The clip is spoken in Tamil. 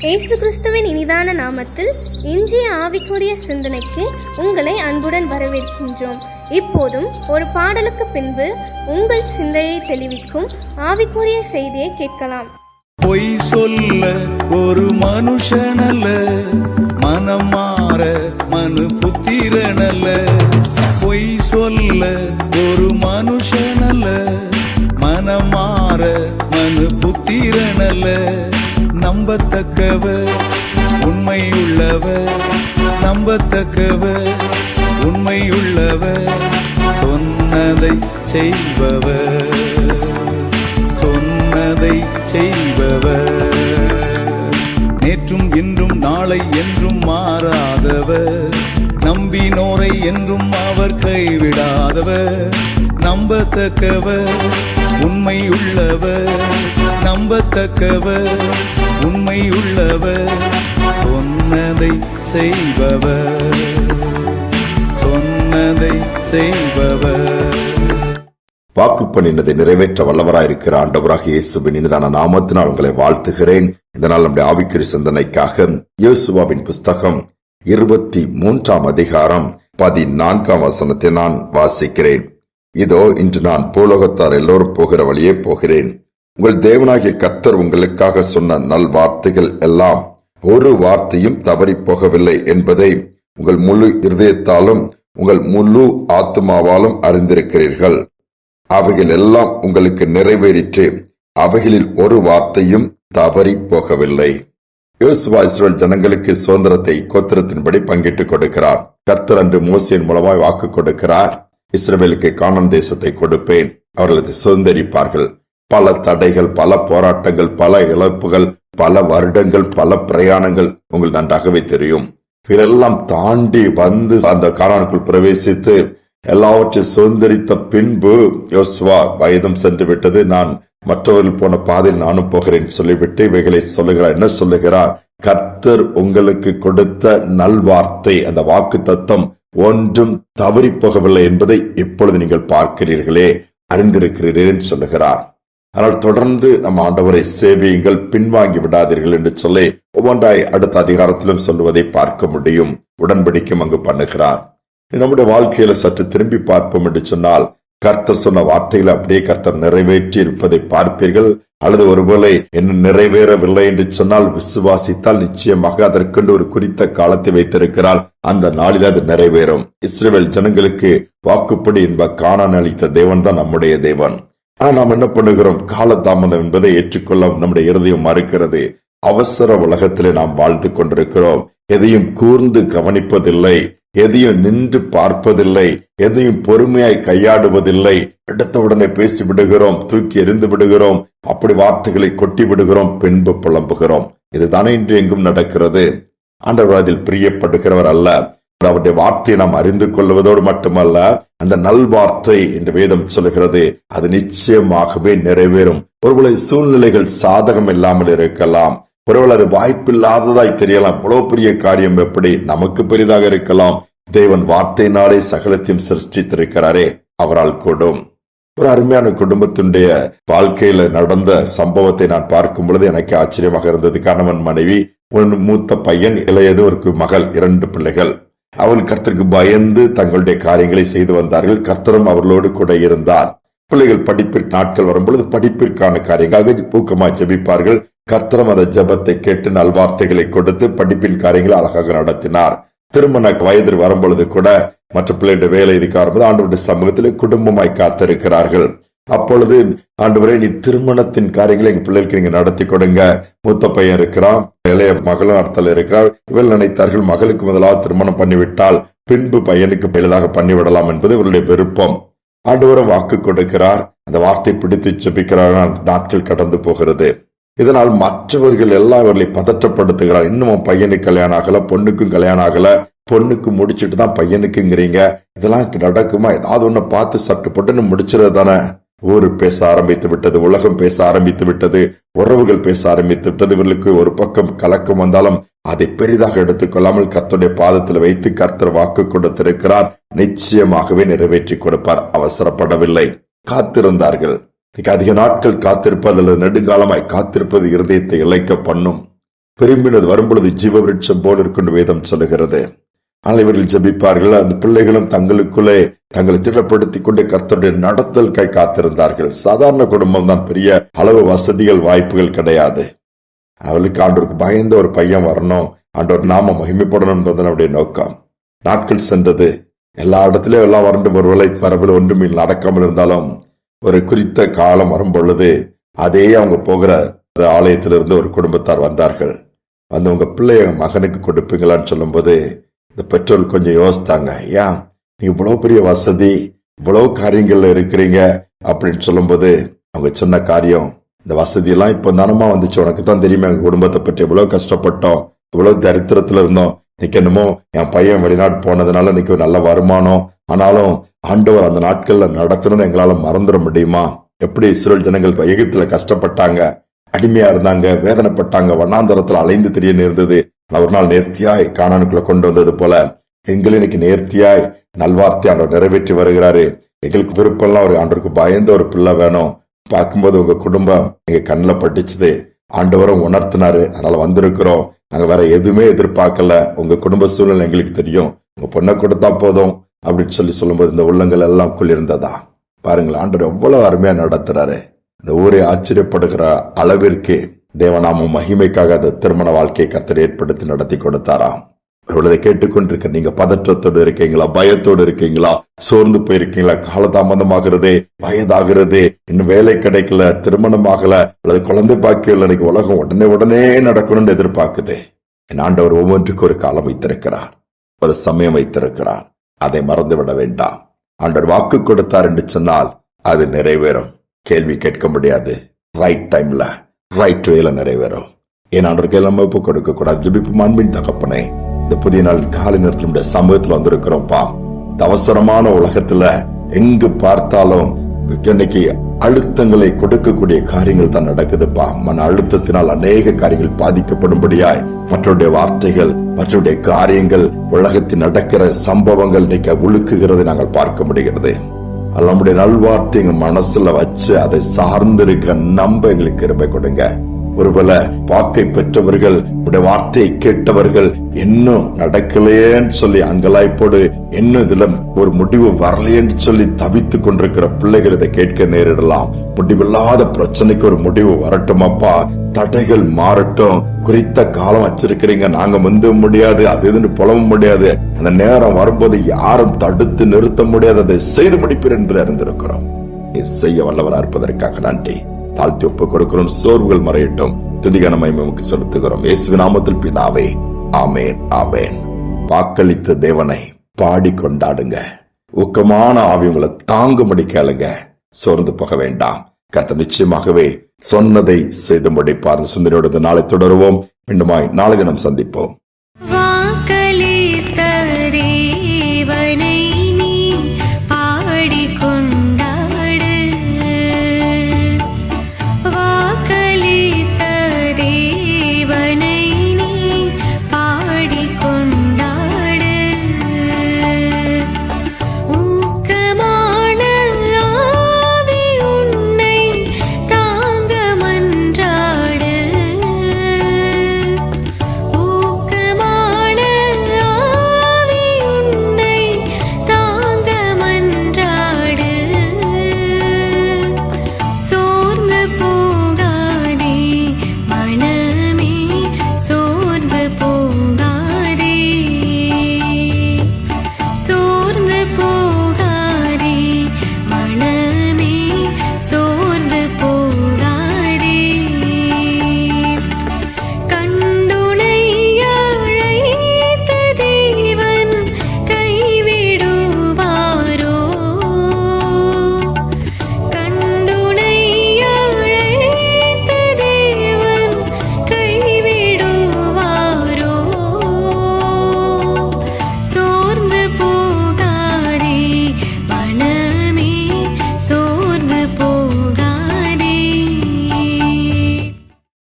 இயேசு கிறிஸ்துவின் இனிதான நாமத்தில் இன்றைய ஆவிக்குரிய சிந்தனைக்கு உங்களை அன்புடன் வரவேற்கின்றோம். இப்போதும் ஒரு பாடலுக்கு பின்பு உங்கள் சிந்தையை தெளிவிக்கும் ஆவிக்குரிய செய்தியை கேட்கலாம். பொய் சொல்ல ஒரு மனுஷனல்ல, மனம் மாற மனு புத்திரனல்ல. பொய் சொல்ல ஒரு மனுஷனல்ல, மனம் மாற மனு புத்திரனல்ல. நம்பத்தக்கவர் உண்மையுள்ளவர், நம்பத்தக்கவர் உண்மையுள்ளவர். சொன்னதை செய்பவர், சொன்னதை செய்பவர். நேற்றும் இன்றும் நாளை என்றும் மாறாதவர், நம்பினோரை என்றும் அவர் கைவிடாதவர். நம்பத்தக்கவர் உண்மையுள்ளவர், நம்பத்தக்கவர் உண்மையுள்ளவர். சொன்னதை செய்பவர், சொன்னதை செய்பவர். வாக்கு பண்ணினதை நிறைவேற்ற வல்லவராயிருக்கிற ஆண்டவராக இயேசுவின் இனிதான நாமத்தினால் உங்களை வாழ்த்துகிறேன். இந்த நாள் நம்முடைய ஆவிக்குரிய சிந்தனைக்காக யோசுவாவின் புஸ்தகம் 23 அதிகாரம் 14 வசனத்தை நான் வாசிக்கிறேன். இதோ இன்று நான் பூலோகத்தார் எல்லோரும் போகிற வழியே போகிறேன். உங்கள் தேவனாகிய கர்த்தர் உங்களுக்காக சொன்ன நல் வார்த்தைகள் எல்லாம் ஒரு வார்த்தையும் தவறி போகவில்லை என்பதை உங்கள் முழு இருதயத்தாலும் உங்கள் முழு ஆத்மாவாலும் அறிந்திருக்கிறீர்கள். அவைகள் எல்லாம் உங்களுக்கு நிறைவேறிற்று, அவைகளில் ஒரு வார்த்தையும் தவறி போகவில்லை. யோசுவா இஸ்ரவேல் ஜனங்களுக்கு சுதந்திரத்தை கோத்திரத்தின்படி பங்கிட்டுக் கொடுக்கிறார். கர்த்தர் அன்று மோசேயின் மூலமாய் வாக்கு கொடுக்கிறார். இஸ்ரவேலுக்கு கானான் தேசத்தை கொடுப்பேன், அவர்கள் அதை சுதந்திரிப்பார்கள். பல தடைகள், பல போராட்டங்கள், பல இழப்புகள், பல வருடங்கள், பல பிரயாணங்கள் உங்களுக்கு நன்றாகவே தெரியும். இதெல்லாம் தாண்டி வந்து அந்த கானானுக்குள் பிரவேசித்து எல்லாவற்றையும் சுதந்திரித்த பின்பு யோசுவா வயதும் சென்று விட்டது, நான் மற்றவர்கள் போன பாதையில் நானும் போகிறேன் சொல்லிவிட்டு இவைகளை சொல்லுகிறார். என்ன சொல்லுகிறார்? கர்த்தர் உங்களுக்கு கொடுத்த நல்வார்த்தை, அந்த வாக்கு தத்தம் ஒன்றும் தவறி போகவில்லை என்பதை இப்பொழுது நீங்கள் பார்க்கிறீர்களே, அறிந்திருக்கிறீர்கள் சொல்லுகிறார். ஆனால் தொடர்ந்து நம் ஆண்டவரை சேவியுங்கள், பின்வாங்கி விடாதீர்கள் என்று சொல்லி ஒவ்வொன்றாய் அடுத்த அதிகாரத்திலும் சொல்லுவதை பார்க்க முடியும். உடன்படிக்கும் அங்கு பண்ணுகிறார். நம்முடைய வாழ்க்கையில சற்று திரும்பி பார்ப்போம் என்று சொன்னால், கர்த்தர் சொன்ன வார்த்தைகளை அப்படியே கர்த்தர் நிறைவேற்றி இருப்பதை பார்ப்பீர்கள். அல்லது ஒருவேளை என்ன நிறைவேறவில்லை என்று சொன்னால் விசுவாசித்தால் நிச்சயமாக அதற்கென்று ஒரு குறித்த காலத்தை வைத்திருக்கிறார். அந்த நாளில் அது நிறைவேறும். இஸ்ரவேல் ஜனங்களுக்கு வாக்குப்படி என்ப கானான் அளித்த தேவன் தான் நம்முடைய தேவன். ஆனா நாம் என்ன பண்ணுகிறோம்? காலதாமதம் என்பதை ஏற்றுக்கொள்ள நம்முடைய இருதயம் மறுக்கிறது. அவசர உலகத்திலே நாம் வாழ்ந்து கொண்டிருக்கிறோம். எதையும் கூர்ந்து கவனிப்பதில்லை, எதையும் நின்று பார்ப்பதில்லை, எதையும் பொறுமையாய் கையாடுவதில்லை. எடுத்தவுடனே பேசி விடுகிறோம், தூக்கி எறிந்து விடுகிறோம், அப்படி வார்த்தைகளை கொட்டி விடுகிறோம், பின்பு புலம்புகிறோம். இதுதானே இன்று எங்கும் நடக்கிறது. ஆண்டவர் அதில் பிரியப்படுகிறவர் அல்ல. அவருடைய வார்த்தையை நாம் அறிந்து கொள்வதோடு மட்டுமல்ல, அந்த நல்வார்த்தை என்று வேதம் சொல்லுகிறது, அது நிச்சயமாகவே நிறைவேறும். ஒருவேளை சூழ்நிலைகள் சாதகம் இல்லாமல் இருக்கலாம், ஒருவேளை அது வாய்ப்பில்லாததாய் தெரியலாம். இவ்வளவு பெரிய காரியம் எப்படி நமக்கு பெரிதாக இருக்கலாம்? தேவன் வார்த்தையினாலே சகலத்தையும் சிருஷ்டித்திருக்கிறாரே, அவரால் கூடும். ஒரு அருமையான குடும்பத்தினுடைய வாழ்க்கையில நடந்த சம்பவத்தை நான் பார்க்கும் பொழுது எனக்கு ஆச்சரியமாக இருந்தது. கணவன் மனைவி, மூத்த பையன், இளையது ஒரு மகள், 2 பிள்ளைகள். அவர்கள் கர்த்தருக்கு பயந்து தங்களுடைய காரியங்களை செய்து வந்தார்கள். கர்த்தரும் அவர்களோடு கூட இருந்தார். பிள்ளைகள் படிப்பிற்கு நாட்கள் வரும்பொழுது படிப்பிற்கான காரியங்களாக ஊக்கமாய் ஜெபிப்பார்கள். கர்த்தரும் அந்த ஜெபத்தை கேட்டு நல்வார்த்தைகளை கொடுத்து படிப்பின் காரியங்களை அழகாக நடத்தினார். திருமண வயதில் வரும்பொழுது கூட மற்ற பிள்ளைகளுடைய வேலை இதுக்கு வரும்போது ஆண்டவருடைய சமூகத்தில் குடும்பமாய் காத்திருக்கிறார்கள். அப்பொழுது ஆண்டவரே, நீ திருமணத்தின் காரியங்களை எங்க பிள்ளைகளுக்கு நீங்க நடத்தி கொடுங்க. மூத்த பையன் இருக்கிறான், இளைய மகளும் அடுத்தல இருக்கிறார். இவர்கள் நினைத்தார்கள் மகளுக்கு முதலாவது திருமணம் பண்ணிவிட்டால் பின்பு பையனுக்கு எளிதாக பண்ணிவிடலாம் என்பது இவருடைய விருப்பம். ஆண்டவரும் வாக்கு கொடுக்கிறார். அந்த வார்த்தை பிடித்து செபிக்கிறார்கள். நாட்கள் கடந்து போகிறது. இதனால் மற்றவர்கள் எல்லாம் இவர்களை பதற்றப்படுத்துகிறார். இன்னும் பையனுக்கு கல்யாணம் ஆகல, பொண்ணுக்கும் கல்யாணம் ஆகல, பொண்ணுக்கு முடிச்சுட்டு தான் பையனுக்குங்கிறீங்க, இதெல்லாம் நடக்குமா? ஏதாவது ஒண்ணு பார்த்து சட்டு போட்டு முடிச்சுறது தானே. ஊரு பேச ஆரம்பித்து விட்டது, உலகம் பேச ஆரம்பித்து விட்டது, உறவுகள் பேச ஆரம்பித்து விட்டது. இவர்களுக்கு ஒரு பக்கம் கலக்கம் வந்தாலும் அதை பெரிதாக எடுத்துக்கொள்ளாமல் கர்த்தருடைய பாதத்தில் வைத்து கர்த்தர் வாக்கு கொடுத்திருக்கிறார். நிச்சயமாகவே நிறைவேற்றி கொடுப்பார். அவசரப்படவில்லை, காத்திருந்தார்கள். அதிக நாட்கள் காத்திருப்பது அல்லது நெடுங்காலமாய் காத்திருப்பது இருதயத்தை இழைக்க பண்ணும். விரும்பினது வரும்பொழுது ஜீவ விருட்சம் போல் இருக்கும் வேதம் சொல்லுகிறது. ஆனால் இவர்கள் ஜெபிப்பார்கள். அந்த பிள்ளைகளும் தங்களுக்குள்ளே தங்களை திடப்படுத்திக் கொண்டு கர்த்தருடைய நடத்தல் கை காத்திருந்தார்கள். சாதாரண குடும்பம் தான், பெரிய அளவு வசதிகள் வாய்ப்புகள் கிடையாது. அவளுக்கு ஆண்டவருக்கு பயந்த ஒரு பையன் வரணும், ஆண்டவர் நாம மகிமைப்படணும் என்பது நம்முடைய நோக்கம். நாட்கள் சென்றது. எல்லா இடத்திலும் எல்லாம் வறண்டு ஒருவேளை வரவில் ஒன்றும் நடக்காமல் இருந்தாலும் ஒரு குறித்த காலம் வரும் பொழுது அதே அவங்க போகிற ஆலயத்திலிருந்து ஒரு குடும்பத்தார் வந்தார்கள். வந்து உங்க பிள்ளைய மகனுக்கு கொடுப்பீங்களான்னு சொல்லும் போது இந்த பெற்றோர் கொஞ்சம் யோசித்தாங்க. ஏன் நீங்க இவ்வளவு பெரிய வசதி, இவ்வளவு காரியங்கள்ல இருக்கிறீங்க அப்படின்னு சொல்லும் போது அவங்க சொன்ன காரியம், இந்த வசதி எல்லாம் இப்ப தானமா வந்துச்சு, உனக்கு தான் தெரியுமா எங்க குடும்பத்தை பற்றி எவ்வளவு கஷ்டப்பட்டோம், இவ்வளவு தரித்திரத்துல இருந்தோம். இன்னைக்கு என்னமோ என் பையன் வெளிநாடு போனதுனால இன்னைக்கு ஒரு நல்ல வருமானம், ஆனாலும் ஆண்டவர் அந்த நாட்கள்ல நடத்துனது எங்களால மறந்துட முடியுமா? எப்படி இஸ்ரேல் ஜனங்கள் எகிப்துல கஷ்டப்பட்டாங்க, அடிமையா இருந்தாங்க, வேதனைப்பட்டாங்க, வண்ணாந்தரத்துல அலைந்து தெரிய நேர்ந்தது. ஒரு நாள் நேர்த்தியாய் கானானுக்குள்ள கொண்டு வந்தது போல எங்களும் இன்னைக்கு நேர்த்தியாய் நல்வார்த்தை ஆண்டவர் நிறைவேற்றி வருகிறாரு. எங்களுக்கு விருப்பம்லாம் ஒரு ஆண்டவருக்கு பயந்த ஒரு பிள்ளை வேணும். பார்க்கும்போது உங்க குடும்பம் எங்க கண்ணில் பட்டுச்சுது, ஆண்டவரும் உணர்த்தினாரு, அதனால வந்திருக்கிறோம். நாங்க வேற எதுவுமே எதிர்பார்க்கல, உங்க குடும்ப சூழ்நிலை எங்களுக்கு தெரியும், உங்க பொண்ணை கொடுத்தா போதும் அப்படின்னு சொல்லும்போது இந்த உள்ளங்கள் எல்லாம் குளிர்ந்ததா. பாருங்களேன், ஆண்டவர் எவ்வளவு அருமையா நடத்துறாரு. இந்த ஊரை ஆச்சரியப்படுகிற அளவிற்கு தேவநாம மகிமைக்காக அந்த திருமண வாழ்க்கையை கர்த்தர் ஏற்படுத்தி நடத்தி கொடுத்தாராம். இதை கேட்டுக்கொண்டிருக்க நீங்க பதற்றத்தோடு இருக்கீங்களா, பயத்தோடு இருக்கீங்களா, சோர்ந்து போயிருக்கீங்களா, காலதாமதமாகிறது, வயதாகிறது, இன்னும் வேலை கிடைக்கல, திருமணம் ஆகல, அல்லது குழந்தை பாக்கியம் இன்னைக்கு உலகம் உடனே நடக்கணும்னு எதிர்பார்க்குது. என் ஆண்டவர் ஒவ்வொன்றுக்கு ஒரு காலம் வைத்திருக்கிறார், ஒரு சமயம் வைத்திருக்கிறார். அதை மறந்து விட வேண்டாம். ஆண்டவர் வாக்கு கொடுத்தார் என்று சொன்னால் அது நிறைவேறும். கேள்வி கேட்க முடியாது. ரைட் டைம்ல ரைட் வேல நிறைவேறும். ஏன் ஆண்டவருக்கு எல்லாம் ஒப்பு கொடுக்க கூடாது. ஜெபிப்பு அன்பின் தகப்பனே, இந்த புதிய நாள் காலை நேரத்தில் சமூகத்தில் வந்திருக்கிறோம்ப்பா. இந்த அவசரமான உலகத்துல எங்கு பார்த்தாலும் இன்னைக்கு அழுத்தங்களை கொடுக்கக்கூடிய காரியங்கள் தான் நடக்குதுப்பா. மன அழுத்தத்தினால் அநேக காரியங்கள் பாதிக்கப்படும்படியாய் மற்றவருடைய வார்த்தைகள், மற்றவருடைய காரியங்கள், உலகத்தில் நடக்கிற சம்பவங்கள் இன்னைக்கு உழுக்குகிறதை நாங்கள் பார்க்க முடிகிறது. நம்முடைய நல்வார்த்தை எங்க மனசுல வச்சு அதை சார்ந்திருக்க நம்ப எங்களுக்கு கிருபை கொடுங்க. ஒருவேளை வாக்கை பெற்றவர்கள், உடைய வார்த்தையை கேட்டவர்கள் இன்னும் நடக்கலையேன்னு சொல்லி அங்கலாய்ப்போடு, இன்னும் இதுல ஒரு முடிவு வரலையேன்னு சொல்லி தவித்துக் கொண்டிருக்கிற பிள்ளைகள் இதை கேட்க நேரிடலாம். முடிவில்லாத பிரச்சனைக்கு ஒரு முடிவு வரட்டும் அப்பா. தடைகள் மாறட்டும். குறித்த காலம் வச்சிருக்கிறீங்க, நாங்க முந்த முடியாது, அது எதுன்னு புலம்ப முடியாது. அந்த நேரம் வரும்போது யாரும் தடுத்து நிறுத்த முடியாது, அதை செய்து முடிப்பீர் என்பதை அறிந்திருக்கிறோம். செய்ய வல்லவராக இருப்பதற்காக நன்றி. தாழ்த்தி ஒப்பு கொடுக்கிறோம். சோர்வுகள் மறையட்டும். துதிகான மகிமைக்கு செலுத்துகிறோம். இயேசுவின் நாமத்தில் பிதாவே, ஆமேன், ஆமேன். வாக்களித்த தேவனை பாடி கொண்டாடுங்க. ஊக்கமான ஆவி உங்களை தாங்கும்படி கேளுங்க. சோர்ந்து போக வேண்டாம். கர்த்தர் நிச்சயமாகவே சொன்னதை செய்து முடிப்பார். சிந்தனையோடு நாளை தொடருவோம். மீண்டுமாய் நாளை தினம் சந்திப்போம்.